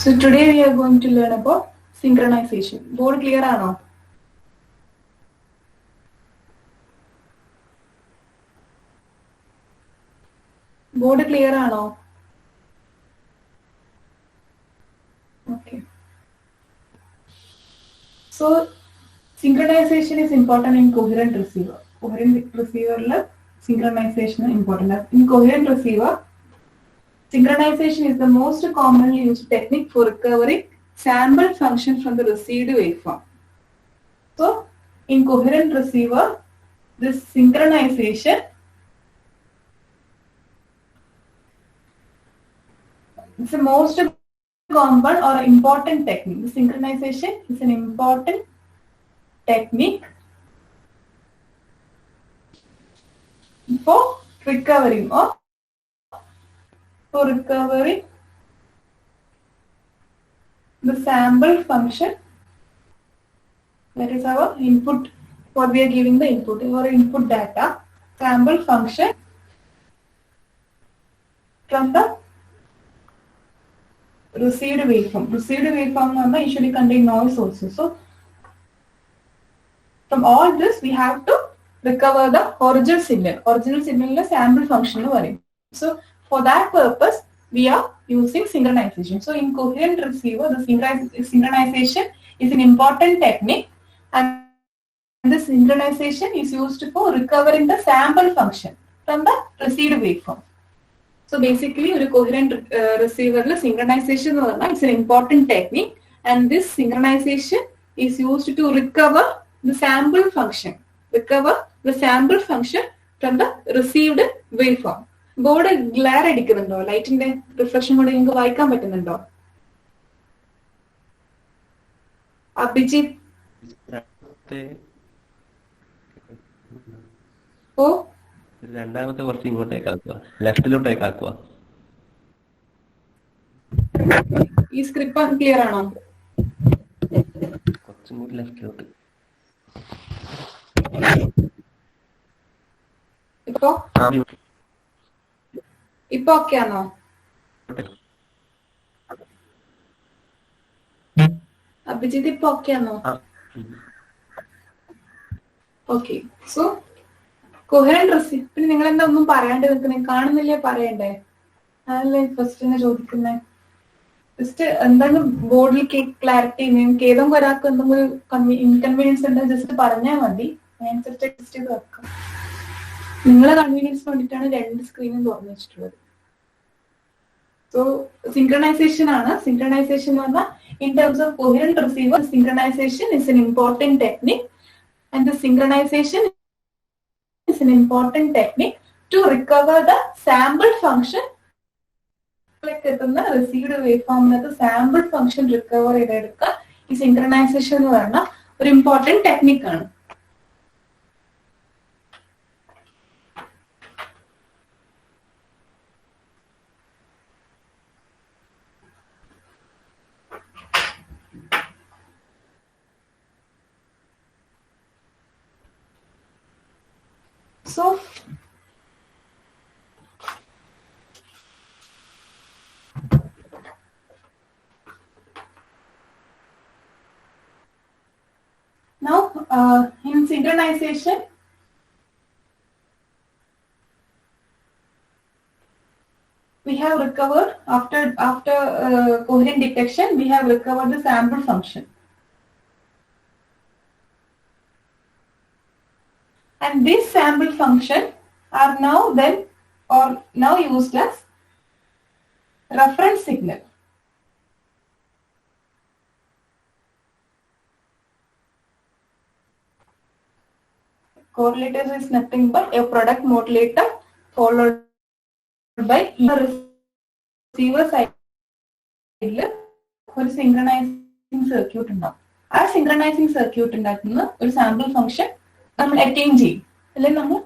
So today we are going to learn about synchronization. Board clear ആണോ? Board clear ആണോ? Okay. So synchronization is important in coherent receiver. Coherent receiver synchronization is important. In coherent receiver, synchronization is the most commonly used technique for recovering sample function from the received waveform. So in coherent receiver, this synchronization is the most common or important technique. The synchronization is an important technique for recovering the sample function, that is our input, what we are giving the input, or input data, sample function from the received waveform. Received waveform usually contain noise also. So from all this we have to recover the original signal. Original signal is sample function. So for that purpose we are using synchronization. So in coherent receiver, the synchronization is an important technique, and the synchronization is used for recovering the sample function from the received waveform. So basically, a coherent receiver synchronization is an important technique, and this synchronization is used to recover the sample function. Recover the sample function from the received waveform. Board glare അടിക്കുന്നുണ്ടോ? ലൈറ്റിന്റെ reflection കൊണ്ട് നിങ്ങൾക്ക് വായിക്കാൻ പറ്റുന്നുണ്ടോ? അഭിജിത്ത് ഓ രണ്ടാമത്തെ കുറച്ച് ഇങ്ങോട്ടേക്ക് ആക്കുക, ലെഫ്റ്റിലോട്ടേക്ക് ആക്കുക. ഈ സ്ക്രിപ്റ്റ് ക്ലിയർ ആണോ? കുറച്ചും കൂടി ലെഫ്റ്റിലോട്ട്. ഇപ്പൊ ഓക്കെ ആണോ? അഭിജിത്ത് ഇപ്പൊ ഓക്കെ ആണോ? ഓക്കെ. സോ കൊഹറന്റ് റെസിപ്പി, പിന്നെ നിങ്ങൾ എന്താ ഒന്നും പറയാണ്ട് നിൽക്കുന്നേ? കാണുന്നില്ലേ? പറയണ്ടേ? അതല്ലേ ഫസ്റ്റ് തന്നെ ചോദിക്കുന്നേ. ജസ്റ്റ് എന്താണ് ബോർഡിൽ ക്ലാരിറ്റി, നിങ്ങൾക്ക് ഏതെങ്കിലും ഒരാൾക്ക് എന്തെങ്കിലും ഇൻകൺവീനിയൻസ് ഉണ്ടെങ്കിൽ ജസ്റ്റ് പറഞ്ഞാൽ മതി. അതിനനുസരിച്ച് അഡ്ജസ്റ്റ് ചെയ്ത് വെക്കാം. നിങ്ങളെ കൺവീനിയൻസ് വേണ്ടിയിട്ടാണ് രണ്ട് സ്ക്രീനും തുറന്നു വെച്ചിട്ടുള്ളത്. സോ സിങ്ക്രണൈസേഷൻ ആണ്. സിങ്ക്രണൈസേഷൻ എന്ന് പറഞ്ഞാൽ in terms of coherent receiver, synchronisation is an important technique, and the synchronisation is an important technique to recover the sample function. Received waveform sample function recover ചെയ്തെടുക്കുക ഈ synchronization എന്ന് പറഞ്ഞ ഒരു important technique ആണ്. So now in synchronization we have recovered after coherent detection, we have recovered the sample function, and this sample function are now used as reference signal. Correlator is nothing but a product modulator followed by receiver side ഒരു synchronizing circuit ഉണ്ടാവും. ആ synchronizing circuit ഉണ്ടാക്കുന്ന ഒരു sample function നമ്മൾ attain ചെയ്യും. അല്ലെങ്കിൽ നമ്മൾ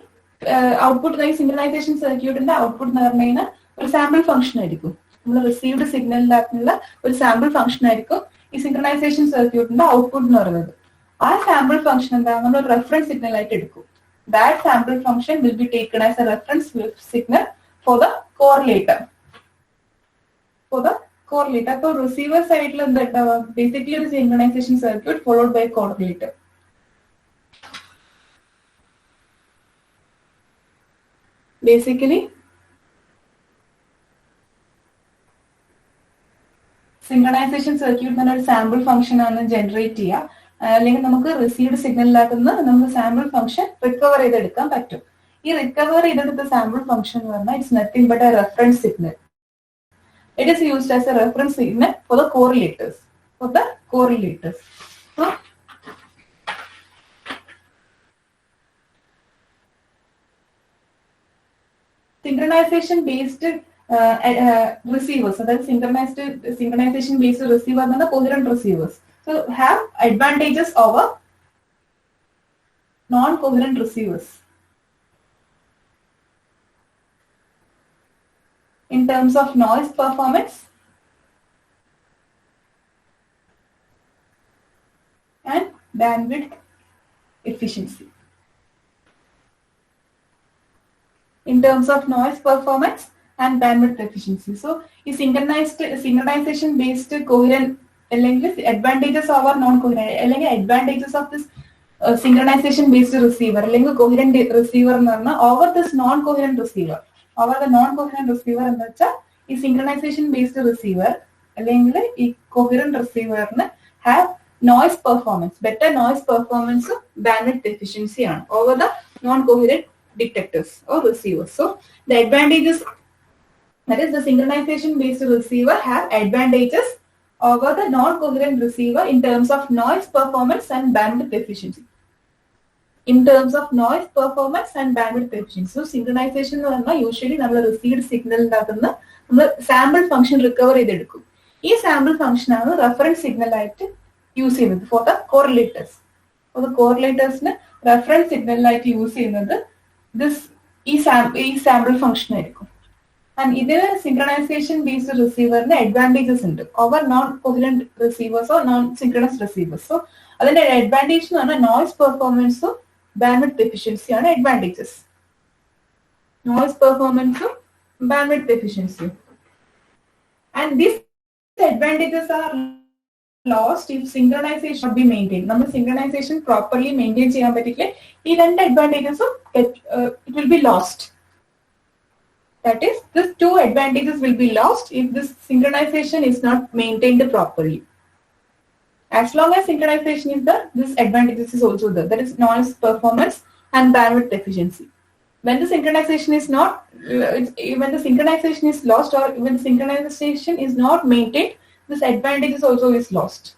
output, synchronisation സർക്യൂട്ടിന്റെ ഔട്ട്പുട്ട് എന്ന് പറഞ്ഞു കഴിഞ്ഞാൽ ഒരു സാമ്പിൾ ഫംഗ്ഷൻ ആയിരിക്കും. നമ്മൾ റിസീവ്ഡ് സിഗ്നലിനകത്തുള്ള ഒരു സാമ്പിൾ ഫംഗ്ഷൻ ആയിരിക്കും ഈ സിങ്ക്രണൈസേഷൻ സർക്യൂട്ടിന്റെ ഔട്ട്പുട്ട് എന്ന് പറയുന്നത്. ആ സാമ്പിൾ ഫംഗ്ഷൻ എന്താ, നമ്മൾ റെഫറൻസ് സിഗ്നൽ ആയിട്ട് എടുക്കും. That sample function will be taken as a reference signal for the correlator. correlator. അപ്പോൾ റിസീവർ സൈഡിൽ എന്താ ഉണ്ടാവുക? ബേസിക്കലി ഒരു synchronization circuit followed by correlator. Basically synchronization circuit എന്ന് പറഞ്ഞ ഒരു സാമ്പിൾ ഫംഗ്ഷൻ ആണ് ജനറേറ്റ് ചെയ്യുക. അല്ലെങ്കിൽ നമുക്ക് റിസീവ്ഡ് സിഗ്നലിലാക്കുന്ന നമുക്ക് സാമ്പിൾ ഫംഗ്ഷൻ റിക്കവർ ചെയ്തെടുക്കാൻ പറ്റും. ഈ റിക്കവർ ചെയ്തെടുത്ത സാമ്പിൾ ഫംഗ്ഷൻ എന്ന് പറഞ്ഞാൽ it's nothing but a reference signal. It is used as a reference signal for the correlators. Synchronization based receivers, അതായത് synchronization based receiver and the coherent receivers, so have advantages over non-coherent receivers in terms of noise performance and bandwidth efficiency. In terms of noise performance and bandwidth efficiency. So, is synchronization based coherent advantages over non-coherent advantages of this synchronization based receiver coherent receiver over this non-coherent receiver. Over the non-coherent receiver and the synchronization based receiver coherent receiver have noise performance, better noise performance, bandwidth efficiency over the non-coherent detectors or receivers. So the advantages, that is the synchronization based receiver have advantages over the non-coherent receiver in terms of noise performance and bandwidth efficiency. In terms of noise performance and bandwidth efficiency. So synchronization usually we received signal sample function recover ചെയ്തെടുക്കും. ഈ sample function ആണ് reference signal ആയിട്ട് use ചെയ്യുന്നത് for the correlators. For the correlators reference signal ആയിട്ട് use ചെയ്യുന്നത് ഈ sample function ആയിരിക്കും. And ഇതിന് സിങ്ക്രണൈസേഷൻ ബേസ്ഡ് റിസീവറിന് അഡ്വാൻറ്റേജസ് ഉണ്ട് ഓവർ നോൺ കോഹിറന്റ് റിസീവേഴ്സോ നോൺ സിങ്ക്രണസ് റിസീവേഴ്സോ. അതിന്റെ അഡ്വാൻറ്റേജ് എന്ന് പറഞ്ഞാൽ നോയ്സ് പെർഫോമൻസും ബാൻഡ്വിഡ്ത്ത് എഫിഷ്യൻസിയും ആണ് അഡ്വാൻറ്റേജസ്. നോയ്സ് പെർഫോമൻസും ബാൻഡ്വിഡ്ത്ത് എഫിഷ്യൻസിയും. And this advantages are lost if synchronization not be maintained. നമ്മൾ synchronization properly maintain ചെയ്യാൻ പറ്റില്ല, ഈ രണ്ട് advantages it will be lost. That is, these two advantages will be lost if this synchronization is not maintained properly. As long as synchronization is there, this advantages is also there. That is noise performance and bandwidth efficiency. When the synchronization is not, when the synchronization is lost or when synchronization is not maintained, this advantage also is lost.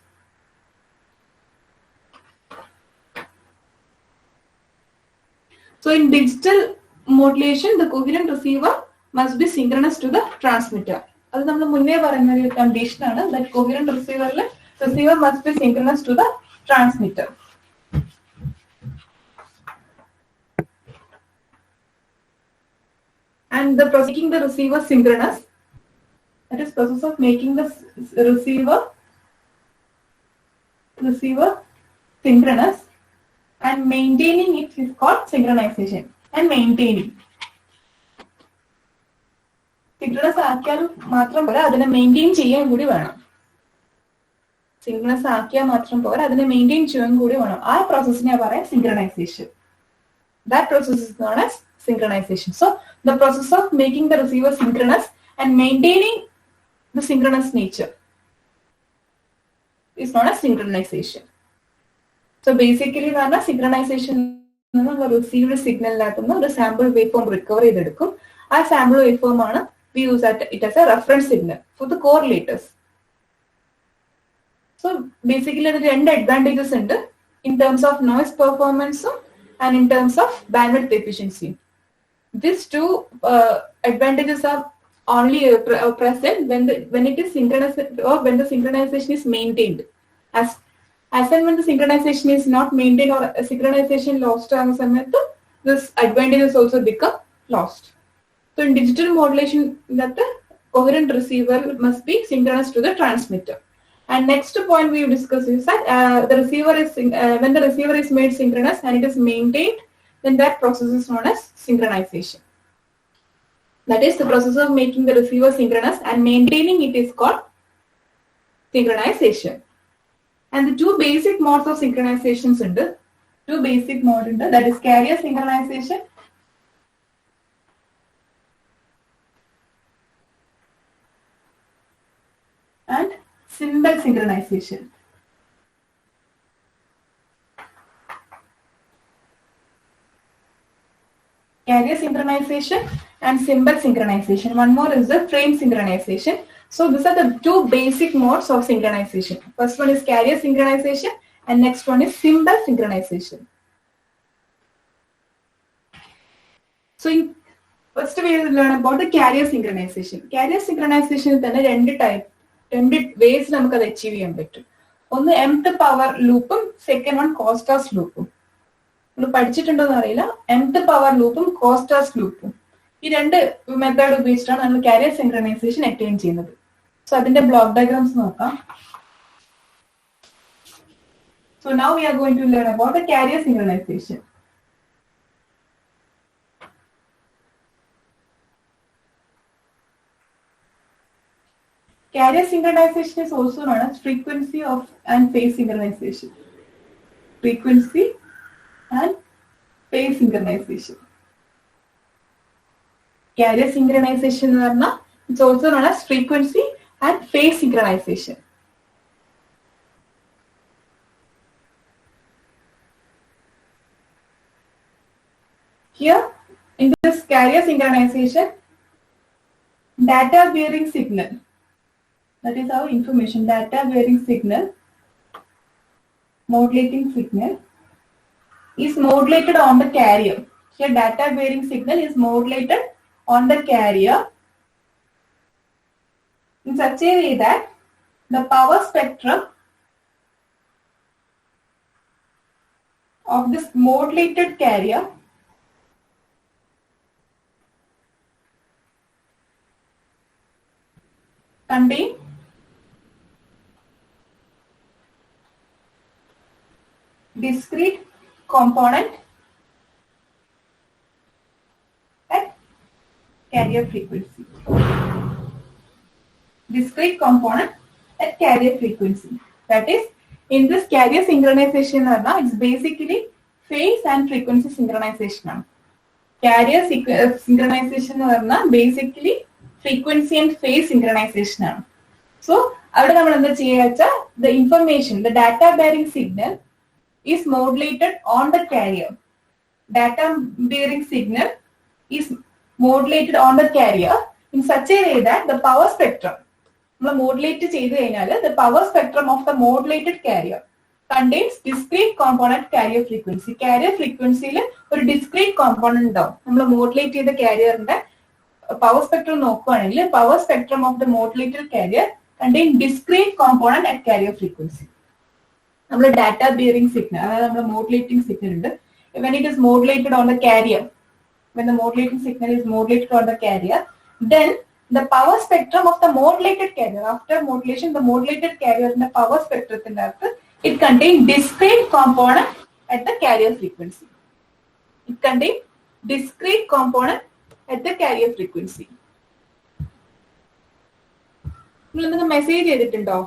So in digital modulation, the coherent receiver must be synchronous to the transmitter. That's we munne parayna condition aanu, that coherent receiver must be synchronous to the transmitter. And the making the receiver synchronous, that is process of making the receiver synchronous and maintaining it is called synchronization. And maintaining synchronous ആക്കിയാൽ മാത്രം പോരാ, അതിനെ maintain ചെയ്യാൻ കൂടി വേണം. Synchronous ആക്കിയാൽ മാത്രം പോരാ, അതിനെ മെയിൻറ്റെയിൻ ചെയ്യാൻ കൂടി വേണം. ആ പ്രോസസ്സിനെ പറയാം synchronization. That process is known as synchronization. So the process of making the receiver synchronous and maintaining the synchronous nature is known as synchronization. So basically synchronization received signal the sample waveform recover ചെയ്തെടുക്കും. ആ sample waveform ആണ് we use it as a reference signal for the correlators. So basically there are രണ്ട് advantages ഉണ്ട് in terms of noise performance and in terms of bandwidth efficiency. These two advantages are only present when it is synchronous or when the synchronization is maintained. As and when the synchronization is not maintained or synchronization lost, this advantages also become lost. So in digital modulation, that the coherent receiver must be synchronous to the transmitter. And next point we discuss is that the receiver is when the receiver is made synchronous and it is maintained, then that process is known as synchronization. That is, the process of making the receiver synchronous and maintaining it is called synchronization. And the two basic modes of synchronizations ഉണ്ട്. Two basic mode ഉണ്ട്. That is carrier synchronization and symbol synchronization. Carrier synchronization and symbol synchronization. One more is the frame synchronization. So these are the two basic modes of synchronization. First one is carrier synchronization and next one is symbol synchronization. So first we will learn about the carrier synchronization. Carrier synchronization is two ways നമുക്ക് അത് achieve ചെയ്യാൻ പറ്റും. ഒന്ന് mth power loopും second one Costas loopും. നമ്മൾ പഠിച്ചിട്ടുണ്ടോന്ന് അറിയില്ല. mth power loopും Costas loopും. ഈ രണ്ട് method ഉപയോഗിച്ചിട്ടാണ് നമ്മൾ കാരിയർ സിൻക്രണൈസേഷൻ അറ്റൈൻ ചെയ്യുന്നത്. സോ അതിന്റെ ബ്ലോക്ക് ഡയഗ്രാംസ് നോക്കാം. So now we are going to learn about the carrier synchronization. Carrier synchronization is also known as frequency of and phase synchronization. Frequency and phase synchronization. Carrier synchronization is also known as frequency and phase synchronization. Here, in this carrier synchronization, data bearing signal, that is our information, data bearing signal, modulating signal, is modulated on the carrier. Here, data bearing signal is modulated on the carrier in such a way that the power spectrum of this modulated carrier contain discrete component at carrier frequency. Discrete component at carrier frequency. That is, in this carrier synchronization, it's basically phase and frequency synchronization. Carrier synchronization basically frequency and phase synchronization. So, the information, the data bearing signal is modulated on the carrier. Data bearing signal is modulated on the carrier in such a way that the power spectrum, the power spectrum of the modulated carrier contains discrete component carrier frequency. Carrier frequency is a discrete component. We modulate the carrier power spectrum. Power spectrum of the modulated carrier contains discrete component at carrier frequency. Data bearing signal, modulating signal. When it is modulated on the carrier, when the modulating signal is modulated on the carrier, then the power spectrum of the modulated carrier, after modulation, the modulated carrier in the power spectrum, it contains discrete component at the carrier frequency. It contains discrete component at the carrier frequency. Message ചെയ്തിട്ടുണ്ടോ?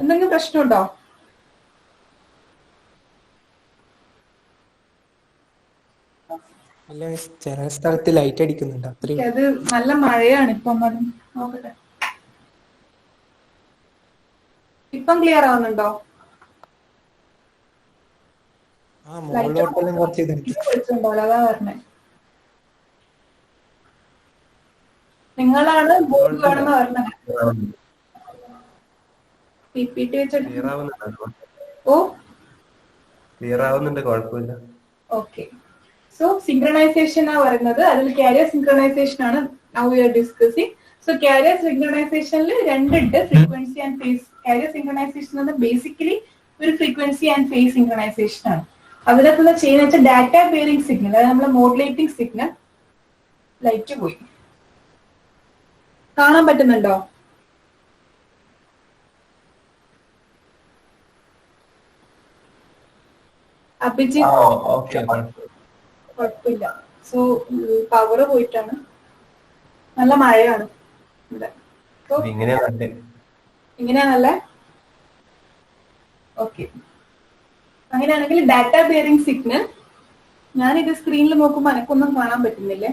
എന്തെങ്കിലും പ്രശ്നമുണ്ടോ? അല്ല, ചില സ്ഥലത്ത് light അടിക്കുന്നുണ്ട്. അത് നല്ല മഴയാണ് ഇപ്പം. നോക്കട്ടെ, ഇപ്പം ക്ലിയർ ആവുന്നുണ്ടോ? അതാ പറഞ്ഞേ. നിങ്ങളാണ് ബോർഡ് വേണമെന്ന് പറഞ്ഞത്. PPT ഓ ക്ലിയർ ആവുന്നുണ്ട്, കുഴപ്പമില്ല. ഓക്കെ. സോ സിൻക്രണൈസേഷൻ ആണ് പറയുന്നത്. അതിൽ കാരിയർ സിൻക്രണൈസേഷൻ ആണ് now we are discussing. So carrier synchronization രണ്ടുണ്ട്, frequency and phase. Carrier synchronization എന്ന് ബേസിക്കലി ഒരു ഫ്രീക്വൻസി ആൻഡ് ഫേസ് സിൻക്രണൈസേഷൻ ആണ്. അതിനകത്ത് ചെയ്യുന്ന വെച്ചാൽ ഡാറ്റ ബെയറിംഗ് സിഗ്നൽ, അതായത് നമ്മളെ മോഡുലേറ്റിംഗ് സിഗ്നൽ. ലൈറ്റ് പോയി, കാണാൻ പറ്റുന്നുണ്ടോ? കുഴപ്പമില്ല. സോ പവർ പോയിട്ടാണ്, നല്ല മഴയാണ് ഇവിടെ. ഇങ്ങനെയാണല്ലേ? ഓക്കെ. അങ്ങനെയാണെങ്കിൽ ഡാറ്റ ബെയറിംഗ് സിഗ്നൽ, ഞാനിത് സ്ക്രീനിൽ നോക്കുമ്പോൾ എനിക്കൊന്നും കാണാൻ പറ്റുന്നില്ലേ?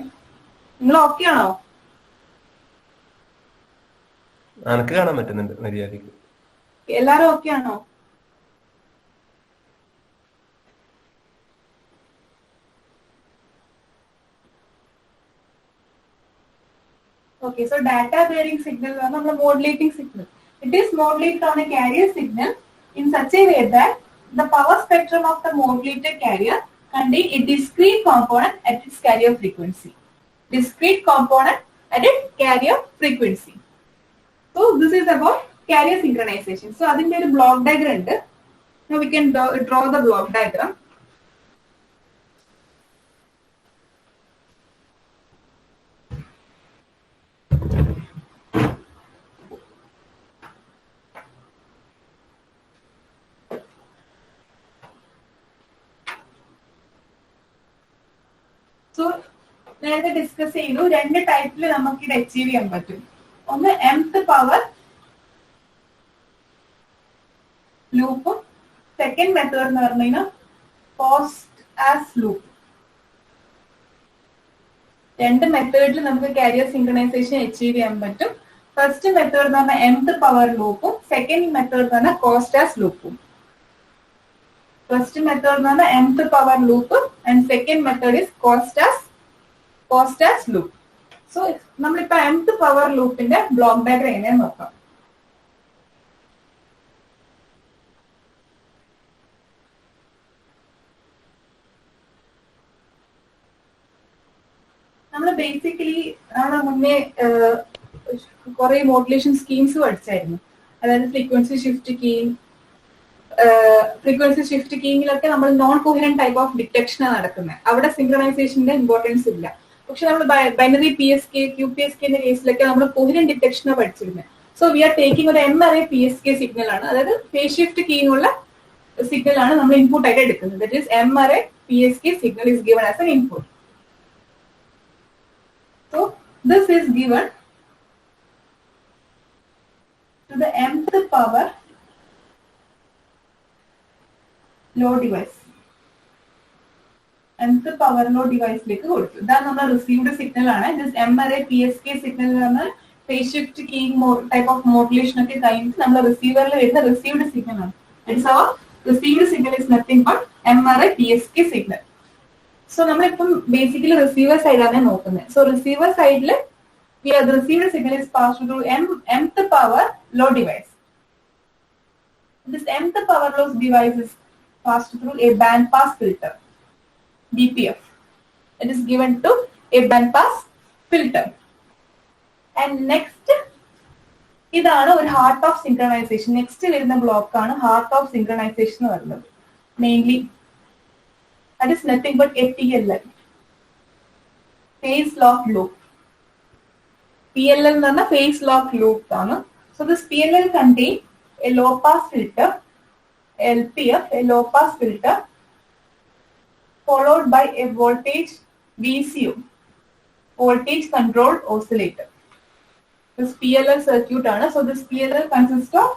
നിങ്ങൾ ഓക്കെ ആണോ? എനിക്ക് കാണാൻ പറ്റുന്നുണ്ട് മര്യാദക്ക്. എല്ലാരും ഓക്കെ ആണോ? Okay, so data bearing signal is a modulating signal. It is modulated on a carrier signal in such a way that the power spectrum of the modulated carrier contains a discrete component at its carrier frequency. Discrete component at its carrier frequency. So this is about carrier synchronization. So I think there is a block diagram. Now we can draw the block diagram. So നേരത്തെ discuss ചെയ്തു, രണ്ട് ടൈപ്പിൽ നമുക്ക് ഇത് achieve ചെയ്യാൻ പറ്റും. ഒന്ന് mth power ലൂപ്പും സെക്കൻഡ് മെത്തേഡ് എന്ന് പറഞ്ഞു കഴിഞ്ഞാൽ കോസ്റ്റ് ആസ് ലൂപ്പ്. രണ്ട് മെത്തേഡിൽ നമുക്ക് കാരിയർ സിങ്ക്രണൈസേഷൻ അച്ചീവ് ചെയ്യാൻ പറ്റും. ഫസ്റ്റ് മെത്തേഡ് എന്ന് പറഞ്ഞാൽ mth പവർ ലൂപ്പും സെക്കൻഡ് മെത്തേഡ് എന്ന് പറഞ്ഞാൽ കോസ്റ്റ് ആസ് ലൂപ്പും. ഫസ്റ്റ് മെത്തേഡ് എന്ന് പറഞ്ഞാൽ mth power loop and second method is cost as loop. So നമ്മളിപ്പോ mth പവർ ലൂപ്പിന്റെ ബ്ലോക്ക് ഡയഗ്രം എങ്ങനെയാന്ന് നോക്കാം. നമ്മൾ ബേസിക്കലി മുന്നേ കുറെ മോഡുലേഷൻ സ്കീംസ് പഠിച്ചായിരുന്നു. അതായത് frequency shift keying, frequency shift കീയിങ്ങിലൊക്കെ നമ്മൾ നോൺ കോഹറന്റ് ടൈപ്പ് ഓഫ് ഡിറ്റക്ഷനാണ് നടക്കുന്നത്. അവിടെ സിങ്ക്രണൈസേഷന്റെ ഇമ്പോർട്ടൻസ് ഇല്ല. പക്ഷെ നമ്മൾ ബൈനറി PSK, QPSK എന്ന കേസിലൊക്കെ നമ്മൾ കോഹറന്റ് ഡിറ്റക്ഷനാണ് പഠിച്ചിരുന്നത്. സോ വി ആർ ടേക്കിംഗ് ഒരു MRA PSK സിഗ്നൽ ആണ്, അതായത് ഫേസ് ഷിഫ്റ്റ് കീയിങ് ഉള്ള സിഗ്നൽ ആണ് നമ്മൾ ഇൻപുട്ട് ആയിട്ട് എടുക്കുന്നത്. That is MRA PSK signal is given as an input. So this is given to the mth power load device. mth power load device ലേക്ക് കൊടുത്തു. ഇതാണ് നമ്മൾ റിസീവ്ഡ് സിഗ്നൽ ആണ്. ദിസ് MRA PSK സിഗ്നൽ എന്ന് പറഞ്ഞാൽ phase shift keying type of modulation ഒക്കെ കഴിഞ്ഞിട്ട് നമ്മൾ റിസീവറിൽ വരുന്ന റിസീവ്ഡ് സിഗ്നൽ ആണ്. It's our received signal is nothing but MRA PSK signal. So നമ്മളിപ്പം ബേസിക്കലി റിസീവർ സൈഡാണ് നോക്കുന്നത്. സോ റിസീവർ സൈഡിൽ the received signal is passed through mth power load device. This mth power load device is passed through a band pass filter, BPF. It is given to a band pass filter. And next, ഇതാണ് ഒരു heart of synchronisation. Next വരുന്ന block ആണ് heart of synchronisation എന്ന് പറയുന്നത്. Mainly that is nothing but a PLL, phase lock loop. PLL എന്ന് പറഞ്ഞാൽ phase lock loop ആണ്. So this PLL contain a low pass filter, LPF, a low pass filter, followed by a voltage VCO, voltage controlled oscillator. This PLL circuit ആണ്. So this PLL consists of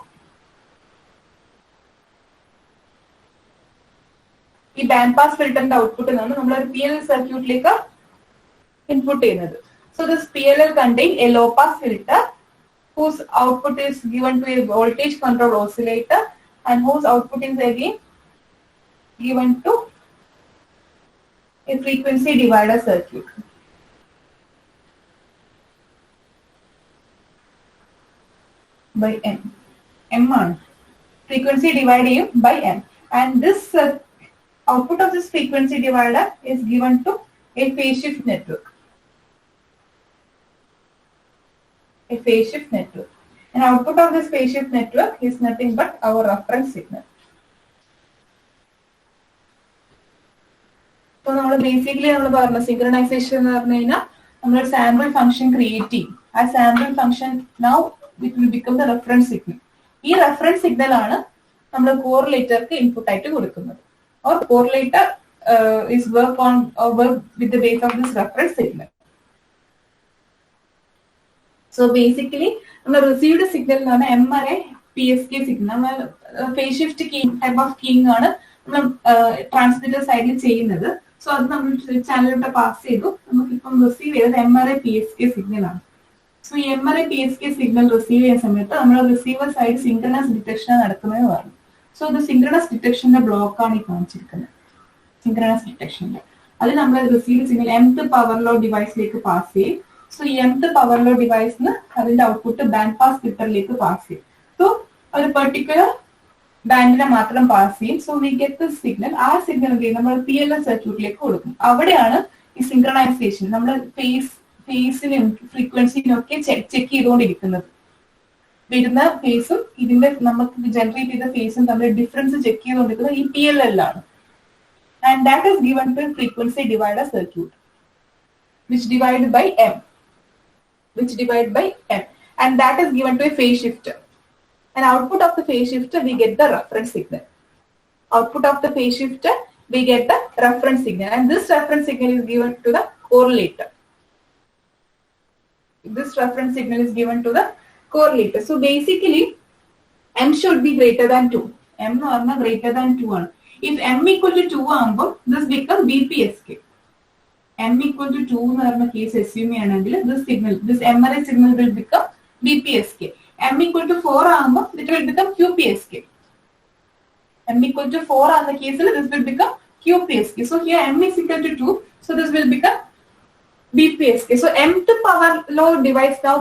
ഈ band pass ഫിൽറ്ററിന്റെ output നിന്നാണ് നമ്മൾ ഒരു PLL സർക്യൂട്ടിലേക്ക് input ചെയ്യുന്നത്. So this PLL contain a low pass filter whose output is given to a voltage controlled oscillator and whose output is again given to a frequency divider circuit. By M ആണ് frequency divided by M, and this output of this frequency divider is given to a phase shift network. A phase shift network. And output of this phase shift network is nothing but our reference signal. So നമ്മൾ basically നമ്മൾ പറഞ്ഞ synchronisation എന്ന് പറഞ്ഞു കഴിഞ്ഞാൽ നമ്മൾ sample function create ചെയ്യും. ആ sample function now it will become the reference signal. ഈ റെഫറൻസ് സിഗ്നൽ ആണ് നമ്മൾ കോറിലേറ്റർക്ക് ഇൻപുട്ട് ആയിട്ട് കൊടുക്കുന്നത്. Or correlator is work with the base of this reference signal. So basically നമ്മൾ റിസീവ്ഡ് സിഗ്നൽ എന്ന് പറഞ്ഞാൽ MRA PSK സിഗ്നൽ, നമ്മൾ face shift keying type of keying ആണ് നമ്മൾ ട്രാൻസ്മിറ്റർ സൈഡിൽ ചെയ്യുന്നത്. സോ അത് നമ്മൾ ചാനലിലൂടെ പാസ് ചെയ്തു. നമുക്കിപ്പം റിസീവ് ചെയ്തത് MRA PSK സിഗ്നൽ ആണ്. സോ ഈ MRA PSK സിഗ്നൽ റിസീവ് ചെയ്യുന്ന സമയത്ത് നമ്മൾ റിസീവർ സൈഡ് സിങ്ക്രണസ് ഡിറ്റക്ഷൻ നടക്കുന്നത് പറഞ്ഞു. സോ ഇത് സിങ്ക്രണസ് ഡിറ്റക്ഷന്റെ ബ്ലോക്കാണ് ഈ കാണിച്ചിരിക്കുന്നത്. സിങ്ക്രണസ് ഡിറ്റക്ഷന്റെ അത് നമ്മൾ receive signal mth power law ഡിവൈസിലേക്ക് പാസ് ചെയ്യും. സോ ഈ mth പവർ ലോ ഡിവൈസിന് അതിന്റെ ഔട്ട്പുട്ട് ബാൻഡ് പാസ് ഫിൽറ്ററിലേക്ക് പാസ് ചെയ്യും. സോ ഒരു പെർട്ടിക്കുലർ ബാൻഡിനെ മാത്രം പാസ് ചെയ്യും. So we get the signal. ആ സിഗ്നൽ നമ്മൾ PLL സർക്യൂട്ടിലേക്ക് കൊടുക്കും. അവിടെയാണ് ഈ സിങ്ക്രണൈസേഷൻ നമ്മൾ ഫേസിനും ഫ്രീക്വൻസിനും ഒക്കെ ചെക്ക് ചെയ്തുകൊണ്ടിരിക്കുന്നത്. വരുന്ന ഫേസും ഇതിന്റെ നമുക്ക് ജനറേറ്റ് ചെയ്ത ഫേസും തമ്മിൽ ഡിഫറൻസ് ചെക്ക് ചെയ്തുകൊണ്ടിരിക്കുന്നത് ഈ PLL ആണ്. And that is given to frequency divider circuit, which divided by M, and that is given to a phase shifter. And output of the phase shifter we get the reference signal. Output of the phase shifter we get the reference signal, and this reference signal is given to the correlator. This reference signal is given to the correlator. So basically, M should be greater than 2. M is greater than 2 ആണ്. If M equal to 2 ആകുമ്പോൾ this become BPSK. M equal to 2 എന്ന് പറഞ്ഞ case assume ചെയ്യണമെങ്കിൽ this MRA signal will become BPSK. M equal to 4 ആകുമ്പോൾ it will become QPSK. M equal to 4 ആകുന്ന കേസിൽ this will become QPSK. So here M is equal to 2, so this will become BPSK. So mth power law device now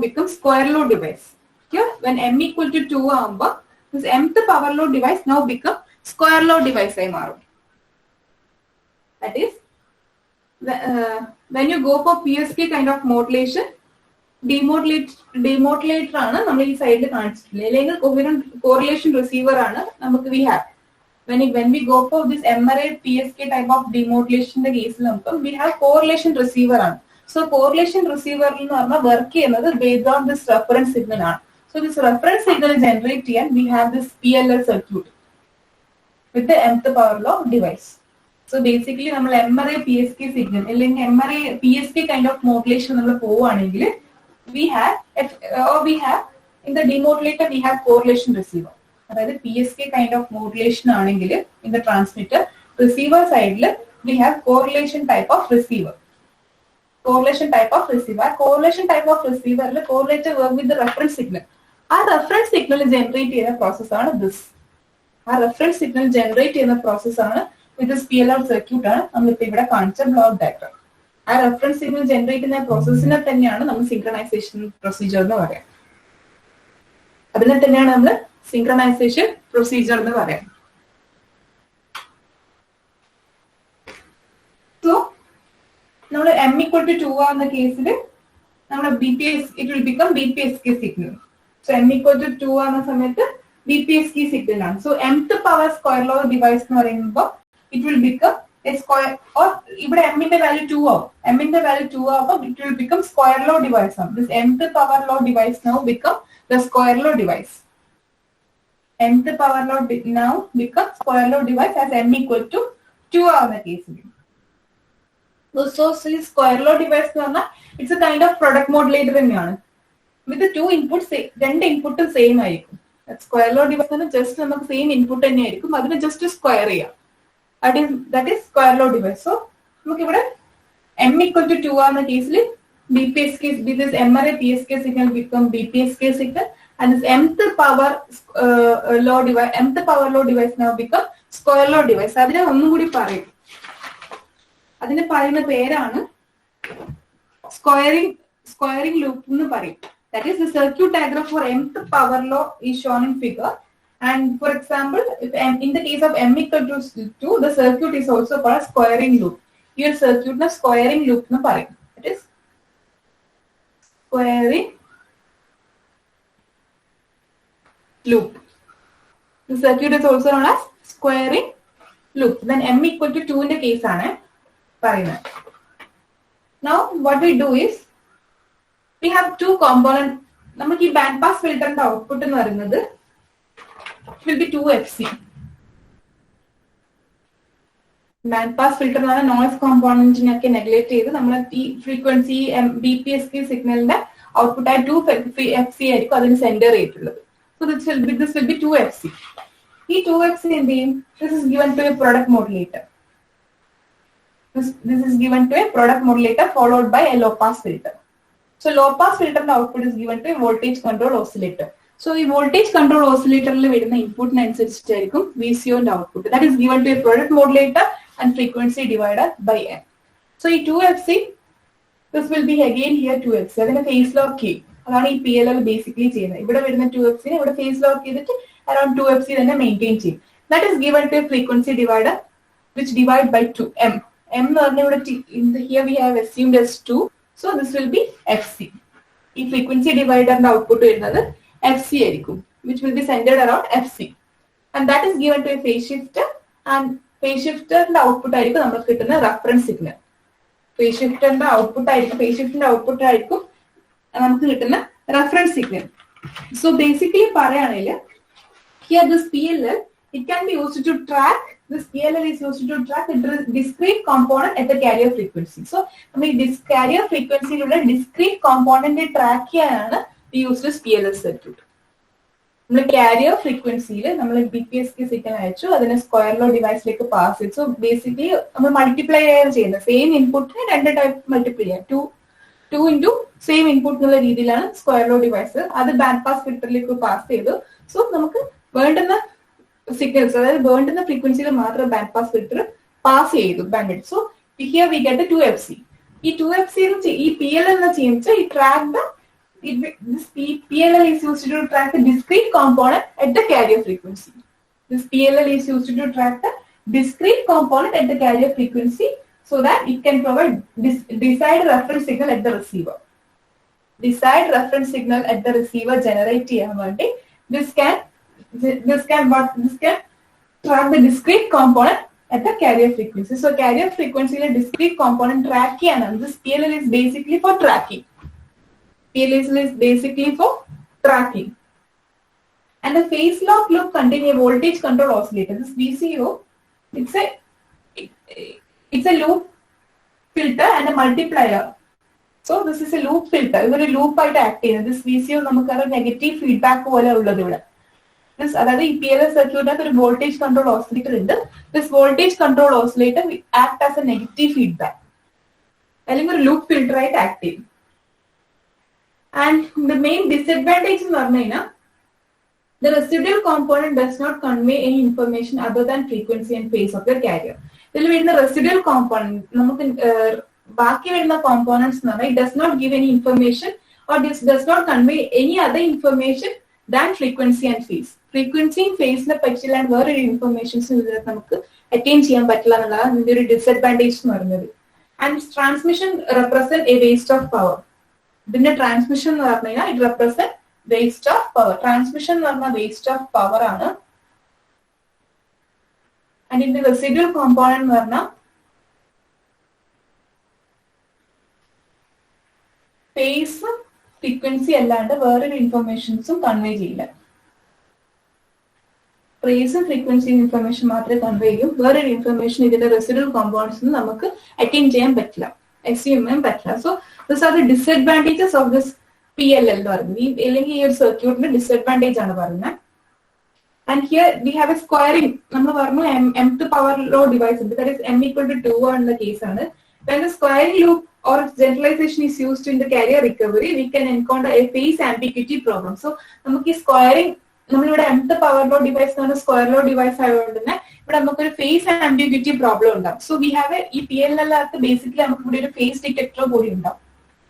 becomes square law device. Here, when M equal to 2 ആകുമ്പോൾ this mth power law device now become square law device ആയി മാറും. That is, when you go for PSK kind of modulation, demodulator ആണ് നമ്മൾ ഈ സൈഡിൽ കാണിച്ചിട്ടില്ല. അല്ലെങ്കിൽ coherent correlation receiver ആണ് നമുക്ക് we have. When we go for this MRA PSK type of demodulation case, we have correlation receiver ആണ്. So correlation receiver എന്ന് പറഞ്ഞാൽ വർക്ക് ചെയ്യുന്നത് based on this reference signal ആണ്. So this reference signal generate ചെയ്യാൻ we have this PLL circuit with the mth power law device. So basically നമ്മൾ MRA PSK signal അല്ലെങ്കിൽ MRA PSK kind of modulation നമ്മൾ പോവുകയാണെങ്കിൽ we have in the demodulator we have correlation receiver. അതായത് PSK kind of modulation ആണെങ്കിൽ in the transmitter, receiver side we have correlation type of receiver. Correlator work with the reference signal. Our reference signal generate ചെയ്യുന്ന process ആണ് this. Our reference signal generate ചെയ്യുന്ന process ആണ് with this PLL circuit ആണ് നമ്മളിപ്പോൾ ഇവിടെ കാണിച്ച block diagram. ആ reference signal generate ചെയ്യുന്ന പ്രോസസ്സിനെ തന്നെയാണ് നമ്മൾ synchronization procedure എന്ന് പറയാം. അതിനെ തന്നെയാണ് നമ്മൾ synchronization procedure എന്ന് പറയാം. So നമ്മൾ M equal to 2 ആവുന്ന കേസിൽ നമ്മുടെ it will become BPSK signal. So M equal to 2 ആവുന്ന സമയത്ത് BPSK signal ആണ്. So mth power square law device എന്ന് പറയുമ്പോൾ it will become a square, or ഇവിടെ M ന്റെ value 2 ആവും. M ന്റെ value 2 ആവുമ്പോൾ it will become square law device ആണ്. This mth power law device now become the square law device. Mth power law now become square law device as M equal to 2 ആവുന്ന കേസിൽ. So square law device എന്ന് പറഞ്ഞാൽ it's a kind of product modulator തന്നെയാണ്. With the two inputs, രണ്ട് ഇൻപുട്ടും same ആയിരിക്കും. Square law device എന്ന് just നമുക്ക് സെയിം ഇൻപുട്ട് തന്നെ ആയിരിക്കും, അതിന് ജസ്റ്റ് സ്ക്വയർ ചെയ്യാം. That is square law device. So നമുക്ക് ഇവിടെ M equal to 2 ആവുന്ന കേസിൽ BPSK, this MRA PSK signal become BPSK signal, and this mth power law device now become square law device. അതിനെ ഒന്നും കൂടി പറയും. അതിനെ പറയുന്ന പേരാണ് സ്ക്വയറിംഗ് ലൂപ്പ് എന്ന് പറയും. That is, the circuit diagram for mth power law is shown in figure. And for example, if in the case of M equal to 2, the circuit is also called squaring loop. Here circuit na squaring loop nu parayum. It is squaring loop. The circuit is also known as squaring loop. Then M equal to 2 in the case aanu parayunna. Now what we do is we have two component. നമുക്ക് ഈ band pass ഫിൽറ്ററിന്റെ output എന്ന് പറയുന്നത് will be 2 FC. Band pass filter എന്ന് പറഞ്ഞാൽ noise കോമ്പോണന്റിനൊക്കെ നെഗ്ലേറ്റ് ചെയ്ത് നമ്മൾ ഈ ഫ്രീക്വൻസി BPSK സിഗ്നലിന്റെ ഔട്ട്പുട്ട് ആയി 2FC ആയിരിക്കും അതിന് സെൻഡർ ചെയ്തിട്ടുള്ളത്. So this will be 2FC. ഈ 2FC എന്ത് ചെയ്യും? This is given to a product modulator. This is given to a product modulator followed by a low pass filter. So low pass filter output is given to a voltage control oscillator. So the voltage control oscillator le varuna input അനുസരിച്ചിട്ടായിരിക്കും VCO ന്റെ output. That is given to a product modulator and frequency divided by n. So ഈ 2FC, this will be again here 2FC. അതിനെ phase lock ചെയ്യും. അതാണ് ഈ PLL basically ചെയ്യുന്നത്. ഇവിടെ വരുന്ന 2FC നെ ഇവിടെ phase lock ചെയ്തിട്ട് around 2FC തന്നെ maintain ചെയ്യും. That is given to a frequency divider which divide by 2 m. M here we have assumed as 2, so this will be FC. The frequency divider and output is FC, which will be centered around FC, and that is given to a phase shifter, and phase shifter and output is a reference signal. Phase shifter and output is a reference signal. So basically, here this PLL, it can be used to track. This PLL is used to track the discrete component at the carrier frequency. So, this carrier frequency discrete component track we use this PLL circuit. The carrier frequency we BPSK signal adine square law device like pass it. So basically we multiply the same input and type multiplier 2 into same input square law device that band pass filter like pass. So we signals, burned in the frequency of the band pass filter pass banded. So here we get the 2FC. This 2FC PLL track this PLL is used to track the discrete component at the carrier frequency. This PLL is used to track the discrete component at the carrier frequency so that it can provide desired reference signal at the receiver. Desired reference signal at the receiver generate this can track the discrete component at the carrier frequency. So carrier frequency is discrete component track and this PLL is basically for tracking. PLL is basically for tracking. And the phase lock loop contains a voltage control oscillator. This VCO, it's a loop filter and a multiplier. So this is a loop filter. This is a loop active. This VCO namakku negative feedback pole ullathu. This PLL circuit has a voltage control oscillator. This voltage control oscillator will act as a negative feedback. A loop filter is active. And the main disadvantage is the residual component does not convey any information other than frequency and phase of the carrier. The residual component, components, it does not give any information or this does not convey any other information than frequency and phase. Frequency and phase and other information attain disadvantage. And transmission represent a waste of power. Then transmission it represent waste of power. Transmission waste of power. And in the residual component phase frequency and other information convey cheyilla. Phase and frequency information matre convey cheyum. Other information idinte residual components namakku attain cheyan pattilla. Assume pattilla. So these are the disadvantages of this PLL. This circuit disadvantage aanu parunna. And here we have a squaring. Mth power law device, that is m equal to 2 in the case. When the squaring loop or generalization is used in the carrier recovery, we can encounter a phase ambiguity problem. So, squaring, mth power law device square law device, but a phase ambiguity problem. So, we have a PLL basically a phase detector.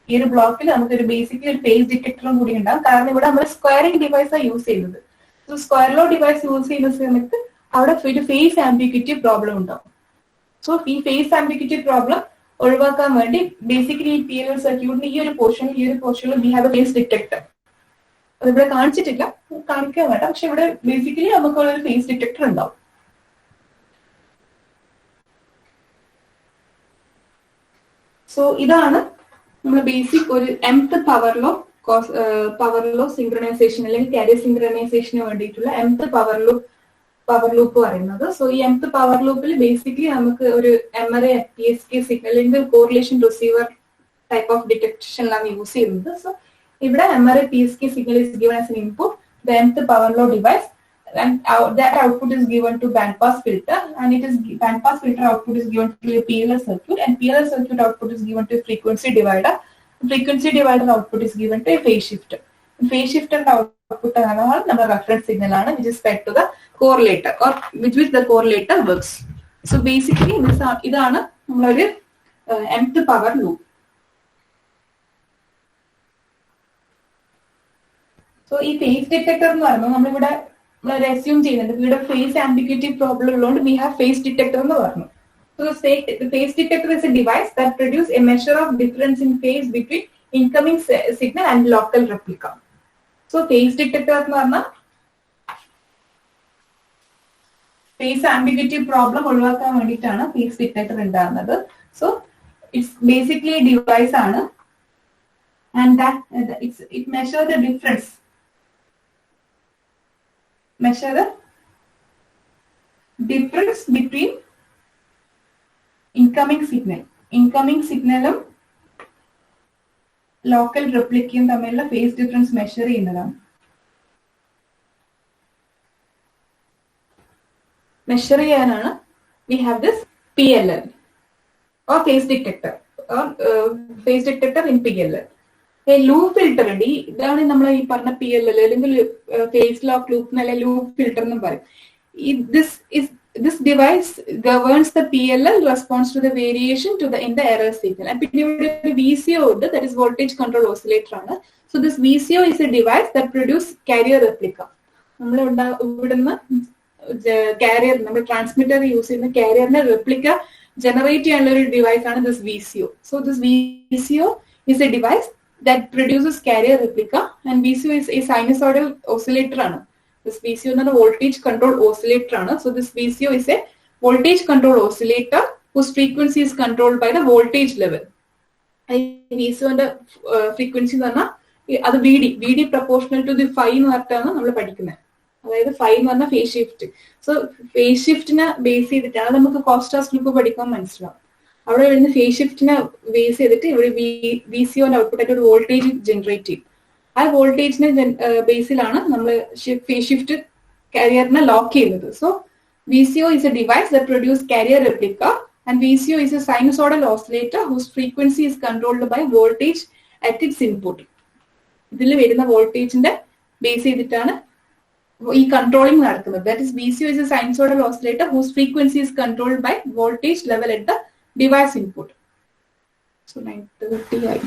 Here block basically a phase detector. Squaring device use. So, square law device use out of phase ambiguity problem. So, phase ambiguity problem. Basically, PLL circuit here portion we have a phase detector. Basically, we have a phase detector. So, this is the basic mth power law synchronization, carrier synchronization, mth power law power loop പറയുന്നത്. So ഈ mth power ലൂപ്പിൽ basically നമുക്ക് ഒരു MRA PSK സിഗ്നലിന്റെ correlation receiver type of ഡിറ്റക്ഷനിലാണ് use ചെയ്യുന്നത്. So ഇവിടെ MRA PSK signal is given as an input, the mth power law device, and that output is given to bandpass filter, and it is bandpass filter output is given to a PLL circuit, and PLL circuit output is given to a frequency divider. Frequency divider output is given to a phase shifter. Phase shifter output ആണ് നമ്മുടെ reference signal ആണ്, which is fed to the correlator or which the correlator works. So basically ഇതാണ് നമ്മളൊരു mth power loop. So ഈ face detector എന്ന് പറയുമ്പോൾ നമ്മളിവിടെ assume ചെയ്യുന്നുണ്ട്, ഇവിടെ ഫേസ് ആംബിഗ്യൂറ്റി പ്രോബ്ലം ഉള്ളതുകൊണ്ട് വി ഹാവ് ഫേസ് ഡിറ്റക്ടർ എന്ന് പറഞ്ഞു. So face detector is A device that produce A measure of difference in phase between incoming signal and local replica. So face detector എന്ന് പറഞ്ഞാൽ face ambiguity problem ഒഴിവാക്കാൻ വേണ്ടിയിട്ടാണ് face detector ഉണ്ടാകുന്നത്. So it's basically device ആണ്, and that it measures the difference, between incoming signalum local replicum തമ്മിലുള്ള phase difference measure ചെയ്യുന്നതാണ്. measure ചെയ്യാനാണ് we have this PLL or phase detector in PLL. Loop filter ഉണ്ട്. ഇതാണ് നമ്മൾ ഈ പറഞ്ഞ PLL അല്ലെങ്കിൽ ഫേസ് ലോക്ക് ലൂപ്പ് എന്നല്ല ലൂപ്പ് ഫിൽട്ടർ എന്നും പറയും. This device governs the PLL response to the variation in the error signal. And പിന്നെ ഇവിടെ ഒരു VCO ഉണ്ട്, that is voltage control oscillator ആണ്. So this VCO is a device that produce carrier replica. നമ്മൾ ഇവിടുന്ന് carrier നമ്മൾ transmitter use ചെയ്യുന്ന കാരിയറിനെ replica generate ചെയ്യാനുള്ള ഒരു ഡിവൈസ് ആണ് this VCO. So this VCO is a device that produces carrier replica, and VCO is a sinusoidal oscillator ആണ്. This VCO is a voltage controlled oscillator ആണ്. So this VCO is a voltage controlled oscillator whose frequency is controlled by the voltage level. VCO ന്റെ frequency എന്ന് പറഞ്ഞാൽ അത് VD proportional to the phi എന്ന് പറഞ്ഞിട്ടാണ് നമ്മൾ പഠിക്കുന്നത്. അതായത് phi എന്ന് പറഞ്ഞാൽ ഫേസ് ഷിഫ്റ്റ്. സോ ഫേസ് ഷിഫ്റ്റിനെ ബേസ് ചെയ്തിട്ടാണ് നമുക്ക് കോസ്റ്റാസ് ലൂപ്പ് പഠിക്കാൻ മനസ്സിലാവും. അവിടെ വരുന്ന ഫേസ് ഷിഫ്റ്റിനെ ബേസ് ചെയ്തിട്ട് ഇവിടെ VCOന്റെ ഔട്ട്പുട്ട് ആയിട്ട് ഒരു വോൾട്ടേജ് ജനറേറ്റ് ചെയ്യും. ആ വോൾട്ടേജിന്റെ ബേസിലാണ് നമ്മൾ ഫേസ് ഷിഫ്റ്റ് കാരിയറിനെ ലോക്ക് ചെയ്യുന്നത്. So VCO is a device that produces carrier replica, and VCO is a sinusoidal oscillator whose frequency is controlled by voltage at its input. ഇതിൽ വരുന്ന വോൾട്ടേജിന്റെ ബേസ് ചെയ്തിട്ടാണ് ഈ കൺട്രോളിംഗ് നടക്കുന്നത്. That is, VCO is a sinusoidal oscillator whose frequency is controlled by voltage level at the device input. So 9:30 ആയി.